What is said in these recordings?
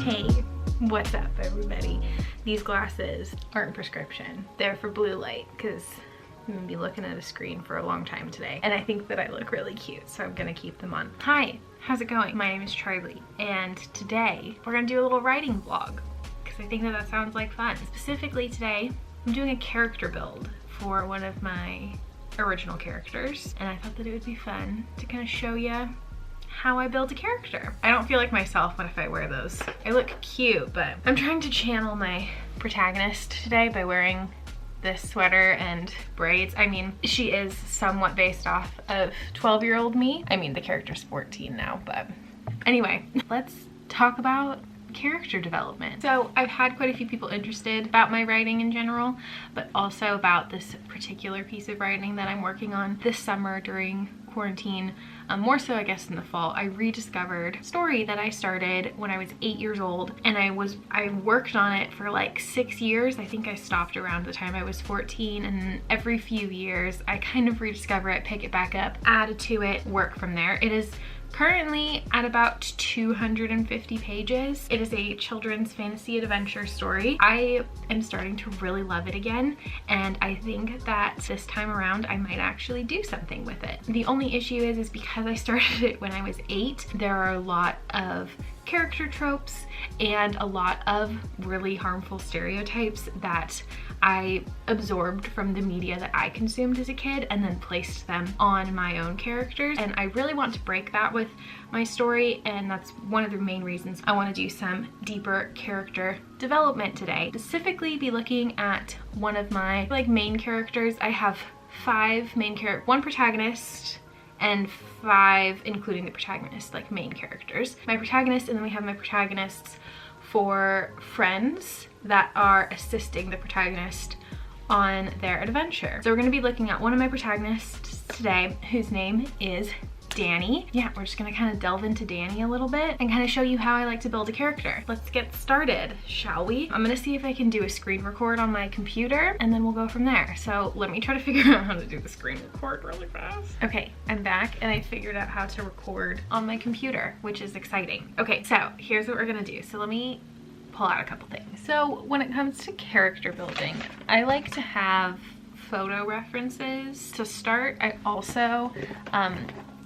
Hey, what's up everybody? These glasses aren't prescription. They're for blue light because I'm gonna be looking at a screen for a long time today. And I think that I look really cute, so I'm gonna keep them on. Hi, how's it going? My name is Charlie, and today we're gonna do a little writing vlog because I think that that sounds like fun. Specifically today, I'm doing a character build for one of my original characters, and I thought that it would be fun to kind of show you how I build a character. I don't feel like myself if I wear those. I look cute, but I'm trying to channel my protagonist today by wearing this sweater and braids. I mean, she is somewhat based off of 12-year-old me. I mean, the character's 14 now, but anyway, let's talk about character development. So I've had quite a few people interested about my writing in general, but also about this particular piece of writing that I'm working on this summer during quarantine. More so I guess in the fall. I rediscovered a story that I started when I was 8 years old, and I worked on it for like 6 years. I think I stopped around the time I was 14, and every few years I kind of rediscover it, pick it back up, add to it, work from there. It is currently at about 250 pages. It is a children's fantasy adventure story. I am starting to really love it again, and I think that this time around I might actually do something with it. The only issue is because I started it when I was 8, there are a lot of character tropes and a lot of really harmful stereotypes that I absorbed from the media that I consumed as a kid and then placed them on my own characters. And I really want to break that with my story, and that's one of the main reasons I want to do some deeper character development today. Specifically be looking at one of my main characters. I have 5 main characters, 1 protagonist, and 5, including the protagonist, main characters. My protagonist, and then we have my protagonists for friends that are assisting the protagonist on their adventure. So we're gonna be looking at one of my protagonists today, whose name is Danny. Yeah, we're just gonna kind of delve into Danny a little bit and kind of show you how I like to build a character. Let's get started, shall we? I'm gonna see if I can do a screen record on my computer, and then we'll go from there. So let me try to figure out how to do the screen record really fast. Okay, I'm back, and I figured out how to record on my computer, which is exciting. Okay, so here's what we're gonna do. So let me pull out a couple things. So when it comes to character building, I like to have photo references to start. I also,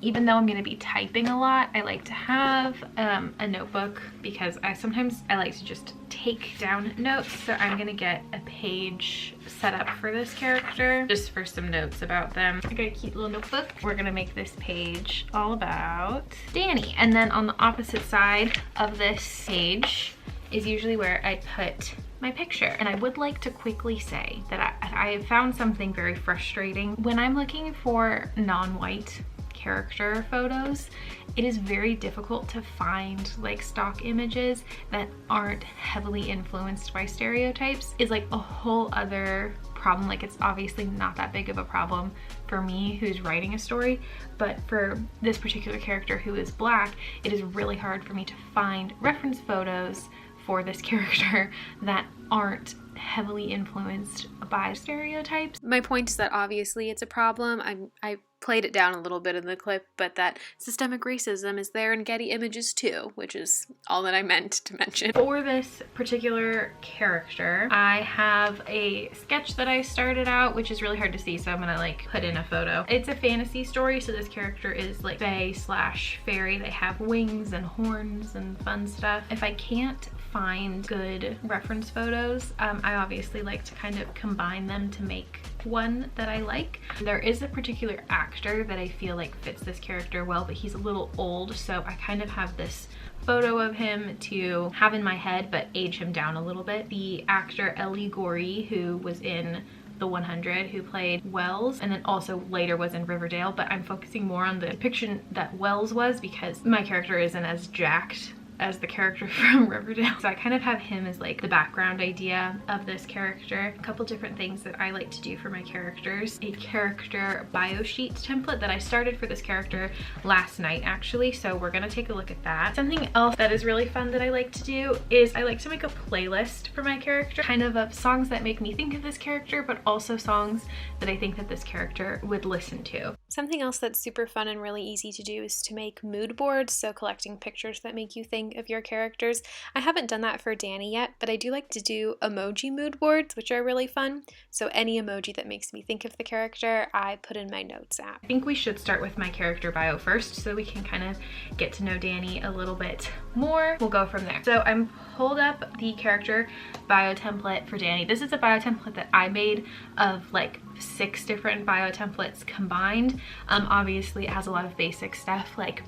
even though I'm going to be typing a lot, I like to have a notebook because sometimes I like to just take down notes. So I'm going to get a page set up for this character just for some notes about them. I got a cute little notebook. We're going to make this page all about Danny. And then on the opposite side of this page is usually where I put my picture. And I would like to quickly say that I have found something very frustrating. When I'm looking for non-white character photos, it is very difficult to find stock images that aren't heavily influenced by stereotypes. Is a whole other problem. It's obviously not that big of a problem for me who's writing a story, but for this particular character who is Black, it is really hard for me to find reference photos for this character that aren't heavily influenced by stereotypes. My point is that obviously it's a problem. I played it down a little bit in the clip, but that systemic racism is there in Getty Images too, which is all that I meant to mention. For this particular character, I have a sketch that I started out, which is really hard to see, so I'm gonna put in a photo. It's a fantasy story, so this character is fae/fairy. They have wings and horns and fun stuff. If I can't find good reference photos, I obviously like to kind of combine them to make one that I like. There is a particular actor that I feel fits this character well, but he's a little old, so I kind of have this photo of him to have in my head but age him down a little bit. The actor Ellie Gorey, who was in The 100, who played Wells and then also later was in Riverdale, but I'm focusing more on the depiction that Wells was because my character isn't as jacked as the character from Riverdale. So I kind of have him as the background idea of this character. A couple different things that I like to do for my characters. A character bio sheet template that I started for this character last night actually, so we're gonna take a look at that. Something else that is really fun that I like to do is I like to make a playlist for my character, kind of songs that make me think of this character, but also songs that I think that this character would listen to. Something else that's super fun and really easy to do is to make mood boards, so collecting pictures that make you think of your characters. I haven't done that for Danny yet, but I do like to do emoji mood boards, which are really fun. So any emoji that makes me think of the character, I put in my notes app. I think we should start with my character bio first so we can kind of get to know Danny a little bit more. We'll go from there. So I'm pulled up the character bio template for Danny. This is a bio template that I made of like 6 different bio templates combined. Obviously it has a lot of basic stuff like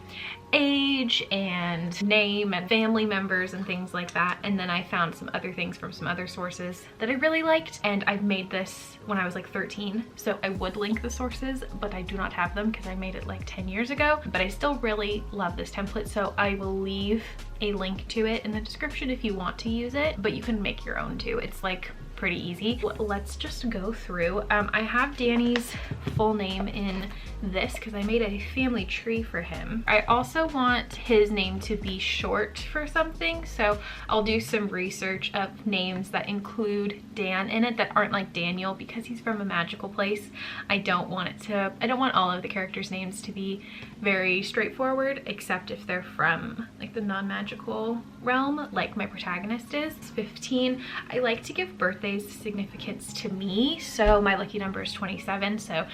age and name and family members and things like that, and then I found some other things from some other sources that I really liked, and I've made this when I was like 13, so I would link the sources, but I do not have them because I made it like 10 years ago. But I still really love this template, so I will leave a link to it in the description if you want to use it, but you can make your own too. It's like pretty easy. Let's just go through. I have Danny's full name in this because I made a family tree for him. I also want his name to be short for something, so I'll do some research of names that include Dan in it that aren't like Daniel, because he's from a magical place. I don't want all of the characters' names to be very straightforward, except if they're from like the non-magical realm, like my protagonist is. 15. I like to give birthdays significance to me, so my lucky number is 27, so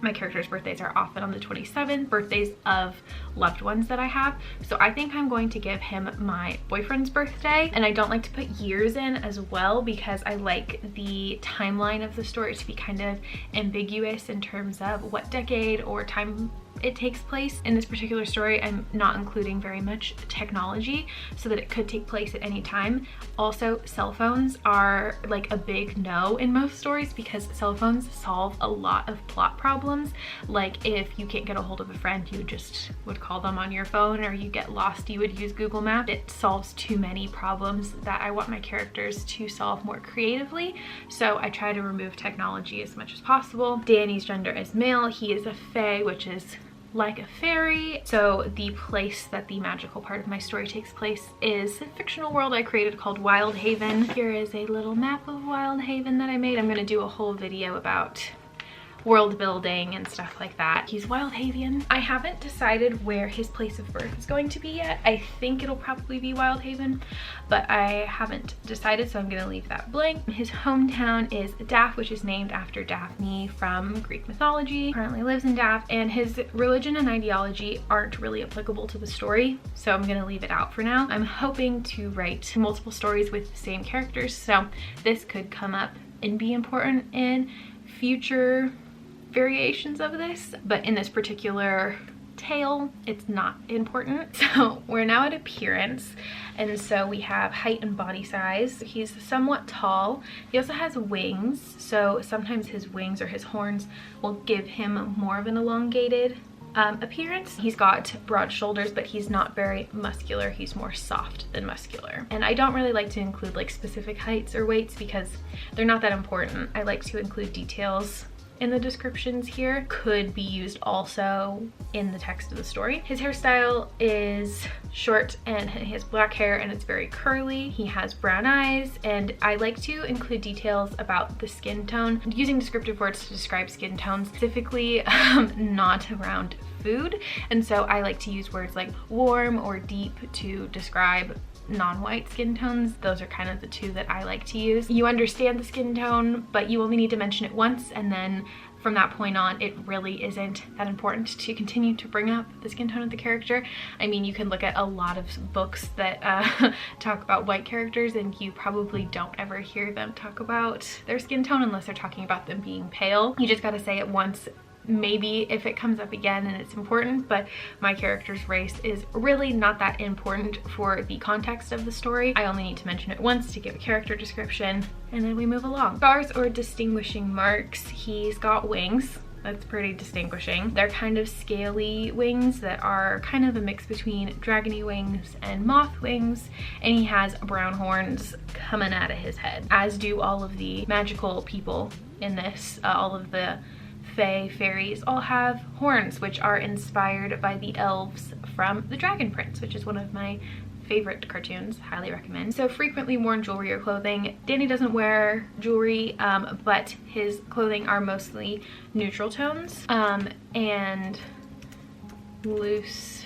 my characters' birthdays are often on the 27th, birthdays of loved ones that I have. So I think I'm going to give him my boyfriend's birthday, and I don't like to put years in as well because I like the timeline of the story to be kind of ambiguous in terms of what decade or time it takes place. In this particular story, I'm not including very much technology so that it could take place at any time. Also, cell phones are like a big no in most stories because cell phones solve a lot of plot problems. Like if you can't get a hold of a friend, you just would call them on your phone, or you get lost, you would use Google Maps. It solves too many problems that I want my characters to solve more creatively, so I try to remove technology as much as possible. Danny's gender is male. He is a fae, which is like a fairy. So the place that the magical part of my story takes place is a fictional world I created called Wild Haven. Here is a little map of Wild Haven that I made. I'm gonna do a whole video about world building and stuff like that. He's Wild Haven. I haven't decided where his place of birth is going to be yet. I think it'll probably be Wild Haven, but I haven't decided, so I'm gonna leave that blank. His hometown is Daph, which is named after Daphne from Greek mythology. Currently lives in Daph, and his religion and ideology aren't really applicable to the story, so I'm gonna leave it out for now. I'm hoping to write multiple stories with the same characters, so this could come up and be important in future variations of this, but in this particular tale it's not important. So we're now at appearance, and so we have height and body size. He's somewhat tall. He also has wings, so sometimes his wings or his horns will give him more of an elongated appearance. He's got broad shoulders, but he's not very muscular. He's more soft than muscular. And I don't really like to include like specific heights or weights because they're not that important. I like to include details in the descriptions here. Could be used also in the text of the story. His hairstyle is short and he has black hair and it's very curly. He has brown eyes, and I like to include details about the skin tone, using descriptive words to describe skin tones, specifically not around food. And so I like to use words like warm or deep to describe non-white skin tones. Those are kind of the two that I like to use. You understand the skin tone, but you only need to mention it once, and then from that point on, it really isn't that important to continue to bring up the skin tone of the character. I mean, you can look at a lot of books that talk about white characters, and you probably don't ever hear them talk about their skin tone unless they're talking about them being pale. You just gotta say it once, maybe if it comes up again and it's important, but my character's race is really not that important for the context of the story. I only need to mention it once to give a character description, and then we move along. Scars or distinguishing marks. He's got wings. That's pretty distinguishing. They're kind of scaly wings that are kind of a mix between dragony wings and moth wings, and he has brown horns coming out of his head, as do all of the magical people in this. All of the fae, fairies all have horns, which are inspired by the elves from The Dragon Prince, which is one of my favorite cartoons, highly recommend. So frequently worn jewelry or clothing. Danny doesn't wear jewelry, but his clothing are mostly neutral tones and loose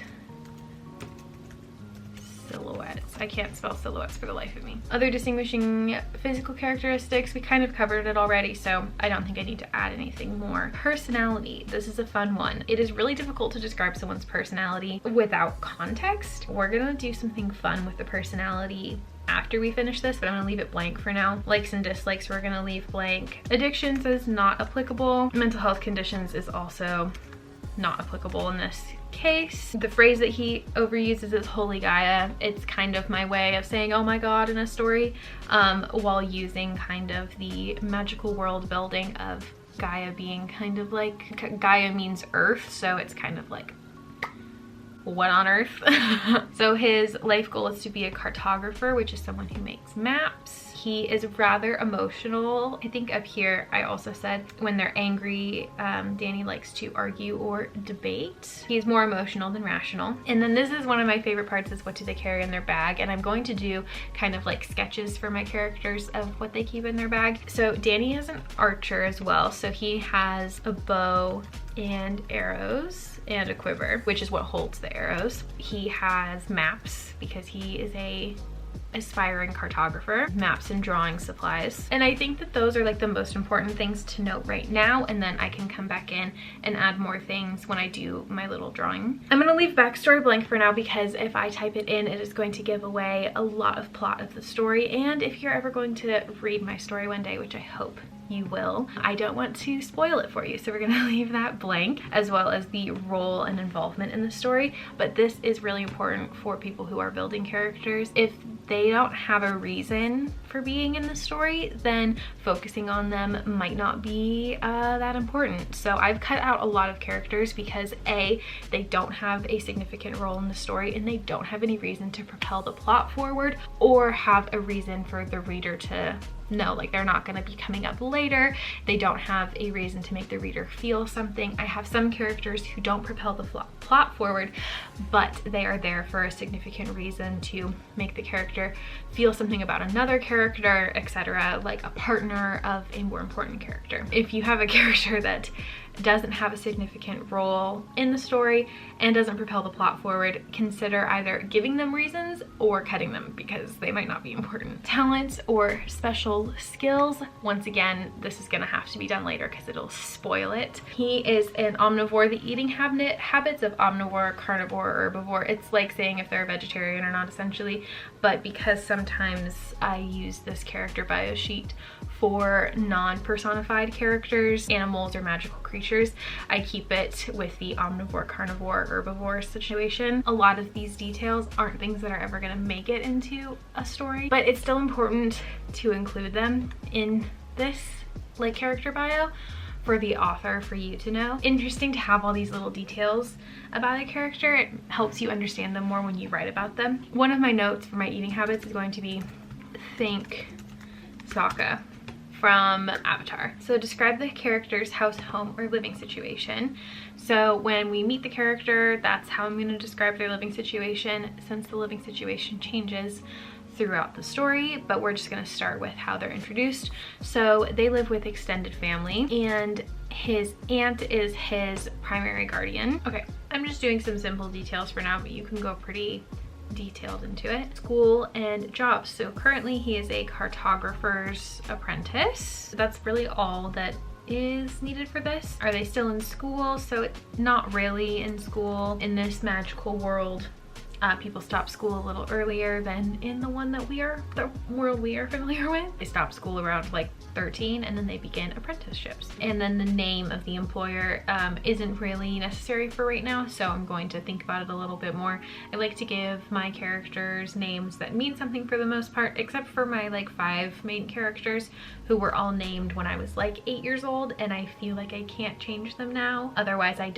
silhouettes. I can't spell silhouettes for the life of me. Other distinguishing physical characteristics, we kind of covered it already, so I don't think I need to add anything more. Personality, this is a fun one. It is really difficult to describe someone's personality without context. We're gonna do something fun with the personality after we finish this, but I'm gonna leave it blank for now. Likes and dislikes, we're gonna leave blank. Addictions is not applicable. Mental health conditions is also not applicable in this case. The phrase that he overuses is holy Gaia. It's kind of my way of saying oh my god in a story, while using kind of the magical world building of Gaia being kind of like, Gaia means earth, so it's kind of like, what on earth? So his life goal is to be a cartographer, which is someone who makes maps. He is rather emotional. I think up here I also said when they're angry, Danny likes to argue or debate. He's more emotional than rational. And then this is one of my favorite parts, is what do they carry in their bag? And I'm going to do kind of like sketches for my characters of what they keep in their bag. So Danny is an archer as well. So he has a bow and arrows and a quiver, which is what holds the arrows. He has maps because he is a aspiring cartographer, maps and drawing supplies. And I think that those are like the most important things to note right now, and then I can come back in and add more things when I do my little drawing. I'm gonna leave backstory blank for now because if I type it in, it is going to give away a lot of plot of the story, and if you're ever going to read my story one day, which I hope you will, I don't want to spoil it for you, so we're gonna leave that blank, as well as the role and involvement in the story. But this is really important for people who are building characters. If they don't have a reason for being in the story, then focusing on them might not be that important. So I've cut out a lot of characters because A, they don't have a significant role in the story, and they don't have any reason to propel the plot forward or have a reason for the reader to know, like they're not going to be coming up later. They don't have a reason to make the reader feel something. I have some characters who don't propel the plot forward, but they are there for a significant reason to make the character feel something about another character, etc., like a partner of a more important character. If you have a character that doesn't have a significant role in the story and doesn't propel the plot forward, consider either giving them reasons or cutting them because they might not be important. Talents or special skills, once again, this is gonna have to be done later because it'll spoil it. He is an omnivore. The eating habits of omnivore, carnivore, or herbivore, it's like saying if they're a vegetarian or not essentially, but because sometimes I use this character bio sheet for non-personified characters, animals, or magical creatures, I keep it with the omnivore, carnivore, herbivore situation. A lot of these details aren't things that are ever gonna make it into a story, but it's still important to include them in this like character bio for the author, for you to know. Interesting to have all these little details about a character. It helps you understand them more when you write about them. One of my notes for my eating habits is going to be think Sokka from Avatar. So describe the character's house, home, or living situation. So when we meet the character, that's how I'm going to describe their living situation, since the living situation changes throughout the story, but we're just going to start with how they're introduced. So they live with extended family, and his aunt is his primary guardian. Okay, I'm just doing some simple details for now, but you can go pretty detailed into it. School and jobs. So currently he is a cartographer's apprentice. That's really all that is needed for this. Are they still in school? So not really in school. In this magical world, people stop school a little earlier than in the one that the world we are familiar with. They stop school around like 13, and then they begin apprenticeships. And then the name of the employer isn't really necessary for right now, so I'm going to think about it a little bit more. I like to give my characters names that mean something for the most part, except for my like 5 main characters who were all named when I was like 8 years old, and I feel like I can't change them now. Otherwise I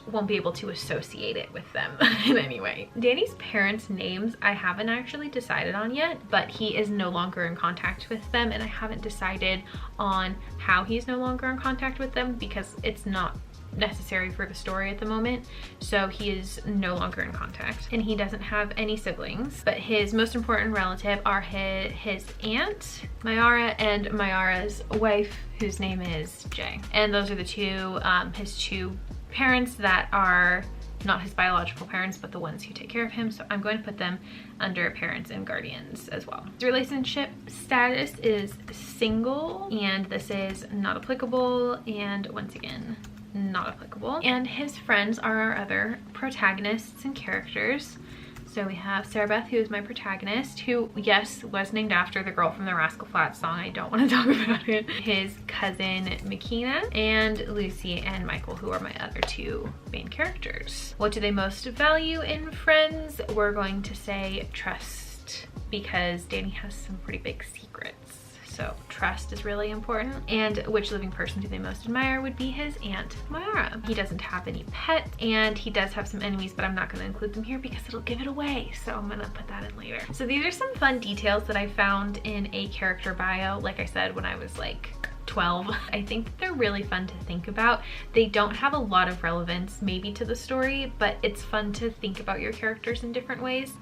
won't be able to associate it with them in any way. Danny's parents' names I haven't actually decided on yet, but he is no longer in contact with them, and I haven't decided on how he's no longer in contact with them because it's not necessary for the story at the moment, so he is no longer in contact. And he doesn't have any siblings, but his most important relative are his aunt, Mayara, and Mayara's wife, whose name is Jay. And those are the two, his two parents that are not his biological parents, but the ones who take care of him. So I'm going to put them under parents and guardians as well. His relationship status is single, and this is not applicable, and once again, not applicable. And his friends are our other protagonists and characters. So we have Sarah Beth, who is my protagonist, who, yes, was named after the girl from the Rascal Flatts song. I don't want to talk about it. His cousin, Makina, and Lucy and Michael, who are my other two main characters. What do they most value in friends? We're going to say trust, because Danny has some pretty big secrets. So trust is really important. And which living person do they most admire would be his aunt, Mayara. He doesn't have any pets, and he does have some enemies, but I'm not going to include them here because it'll give it away. So I'm going to put that in later. So these are some fun details that I found in a character bio, like I said, when I was like 12. I think that they're really fun to think about. They don't have a lot of relevance maybe to the story, but it's fun to think about your characters in different ways.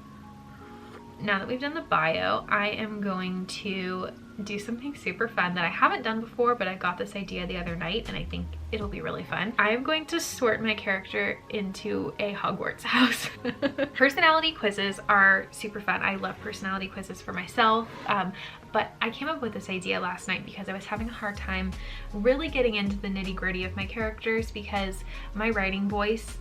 Now that we've done the bio, I am going to do something super fun that I haven't done before, but I got this idea the other night and I think it'll be really fun. I am going to sort my character into a Hogwarts house. Personality quizzes are super fun. I love personality quizzes for myself, but I came up with this idea last night because I was having a hard time really getting into the nitty-gritty of my characters, because my writing voice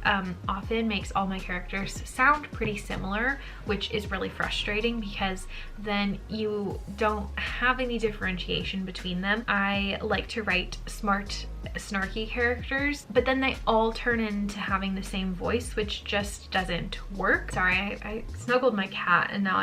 often makes all my characters sound pretty similar, which is really frustrating because then you don't have any differentiation between them. I like to write smart, snarky characters, but then they all turn into having the same voice, which just doesn't work. Sorry, I snuggled my cat and now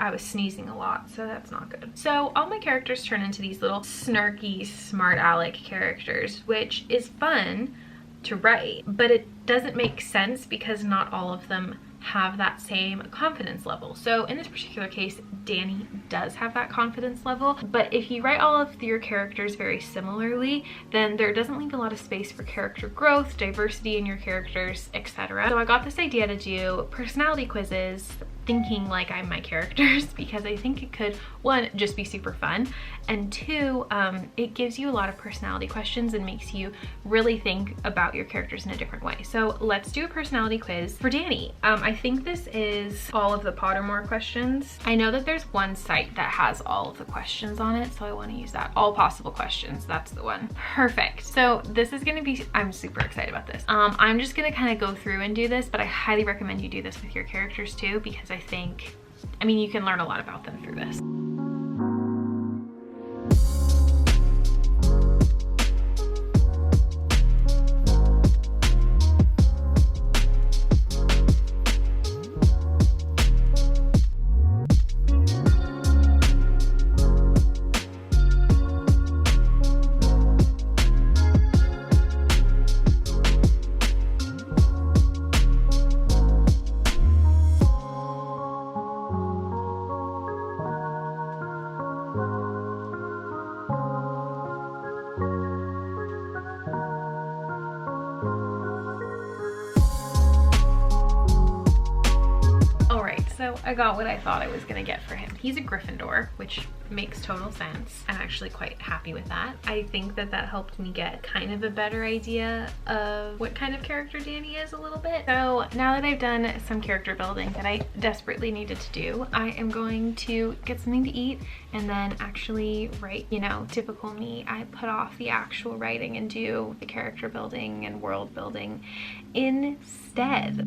I was sneezing a lot, so that's not good. So all my characters turn into these little snarky, smart aleck characters, which is fun to write, but it doesn't make sense because not all of them have that same confidence level. So in this particular case, Danny does have that confidence level, but if you write all of your characters very similarly, then there doesn't leave a lot of space for character growth, diversity in your characters, etc. So I got this idea to do personality quizzes thinking like I'm my characters, because I think it could, one, just be super fun, and two, it gives you a lot of personality questions and makes you really think about your characters in a different way. So let's do a personality quiz for Danny. I think this is all of the Pottermore questions. I know that there's one site that has all of the questions on it, so I want to use that. All possible questions, that's the one. Perfect. So this is going to be, I'm super excited about this. I'm just going to kind of go through and do this, but I highly recommend you do this with your characters too, because I mean, you can learn a lot about them through this. So I got what I thought I was gonna get for him. He's a Gryffindor, which makes total sense. I'm actually quite happy with that. I think that that helped me get kind of a better idea of what kind of character Danny is a little bit. So now that I've done some character building that I desperately needed to do, I am going to get something to eat and then actually write. You know, typical me, I put off the actual writing and do the character building and world building instead.